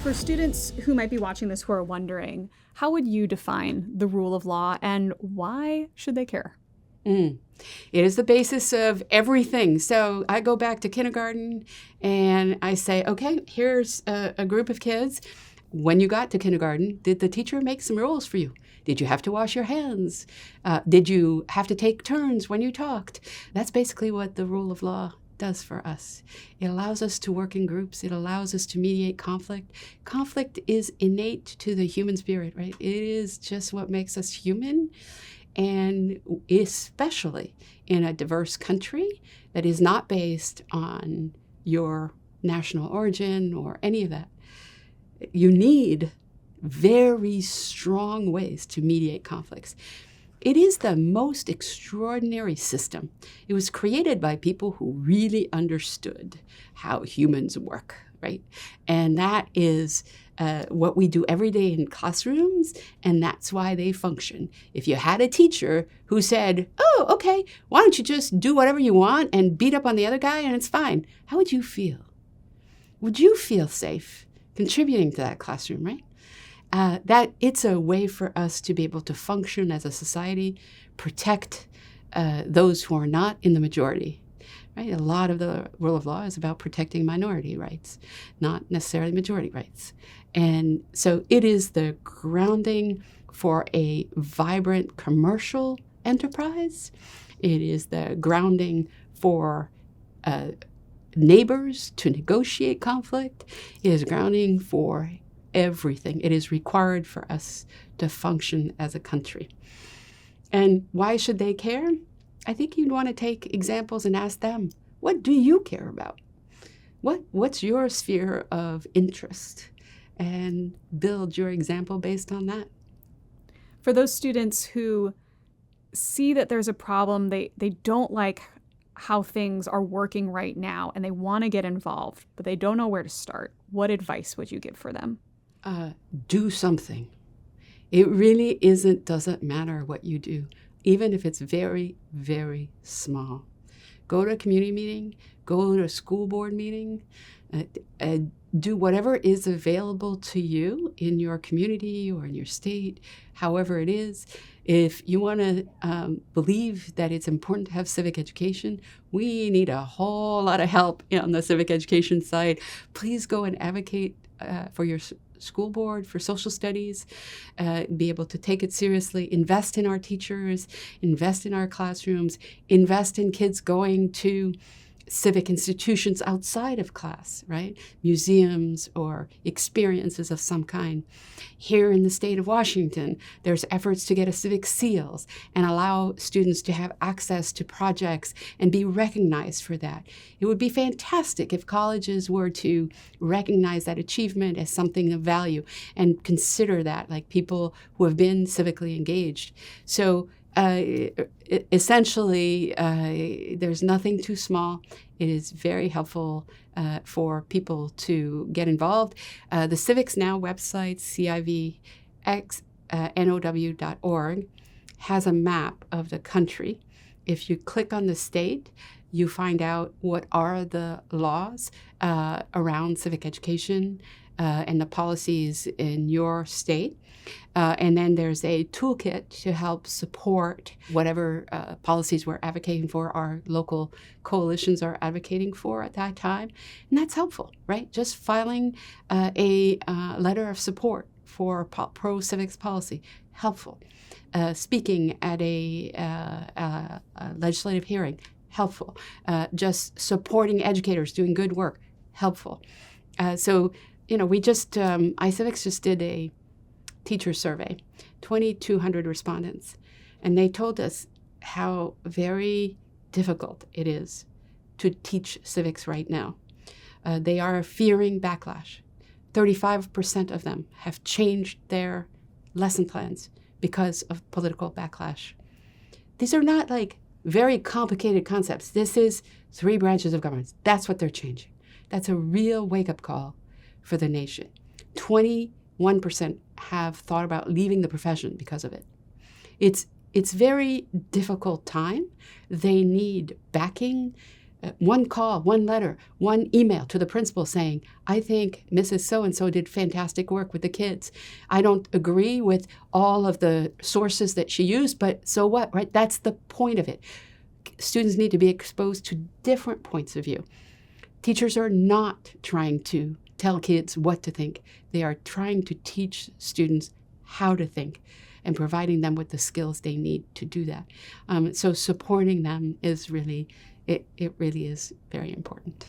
For students who might be watching this who are wondering, how would you define the rule of law and why should they care? It is the basis of everything. So I go back to kindergarten and I say, okay, here's a group of kids. When you got to kindergarten, did the teacher make some rules for you? Did you have to wash your hands? Did you have to take turns when you talked? That's basically what the rule of law does for us. It allows us to work in groups. It allows us to mediate conflict. Conflict is innate to the human spirit, right? It is just what makes us human. And especially in a diverse country that is not based on your national origin or any of that, you need very strong ways to mediate conflicts. It is the most extraordinary system. It was created by people who really understood how humans work, right? And that is what we do every day in classrooms, and that's why they function. If you had a teacher who said, oh, okay, why don't you just do whatever you want and beat up on the other guy and it's fine, how would you feel? Would you feel safe contributing to that classroom, right? That it's a way for us to be able to function as a society, protect those who are not in the majority. Right? A lot of the rule of law is about protecting minority rights, not necessarily majority rights. And so it is the grounding for a vibrant commercial enterprise. It is the grounding for neighbors to negotiate conflict. It is grounding for everything. It is required for us to function as a country. And why should they care? I think you'd want to take examples and ask them, what do you care about? What's your sphere of interest? And build your example based on that. For those students who see that there's a problem, they don't like how things are working right now and they want to get involved, but they don't know where to start, what advice would you give for them? Do something. It really doesn't matter what you do, even if it's very, very small. Go to a community meeting, go to a school board meeting, do whatever is available to you in your community or in your state, however it is. If you want to believe that it's important to have civic education, we need a whole lot of help on the civic education side. Please go and advocate for your school board, for social studies, be able to take it seriously, invest in our teachers, invest in our classrooms, invest in kids going to civic institutions outside of class, right? Museums or experiences of some kind. Here in the state of Washington, there's efforts to get a civic seals and allow students to have access to projects and be recognized for that. It would be fantastic if colleges were to recognize that achievement as something of value and consider that like people who have been civically engaged. So essentially, there's nothing too small. It is very helpful for people to get involved. The Civics Now website, civicxnow.org, has a map of the country. If you click on the state, you find out what are the laws around civic education and the policies in your state. And then there's a toolkit to help support whatever policies we're advocating for, our local coalitions are advocating for at that time. And that's helpful, right? Just filing a letter of support for pro-civics policy, helpful. Speaking at a legislative hearing, helpful. Just supporting educators doing good work, helpful. So, we just, iCivics just did a teacher survey, 2,200 respondents, and they told us how very difficult it is to teach civics right now. They are fearing backlash. 35% of them have changed their lesson plans because of political backlash. These are not like very complicated concepts. This is 3 branches of government. That's what they're changing. That's a real wake-up call for the nation. 21% have thought about leaving the profession because of it. It's very difficult time. They need backing. one call, one letter, one email to the principal saying, I think Mrs. So-and-so did fantastic work with the kids. I don't agree with all of the sources that she used, but so what, right? That's the point of it. Students need to be exposed to different points of view. Teachers are not trying to tell kids what to think. They are trying to teach students how to think and providing them with the skills they need to do that. So supporting them is really, it really is very important.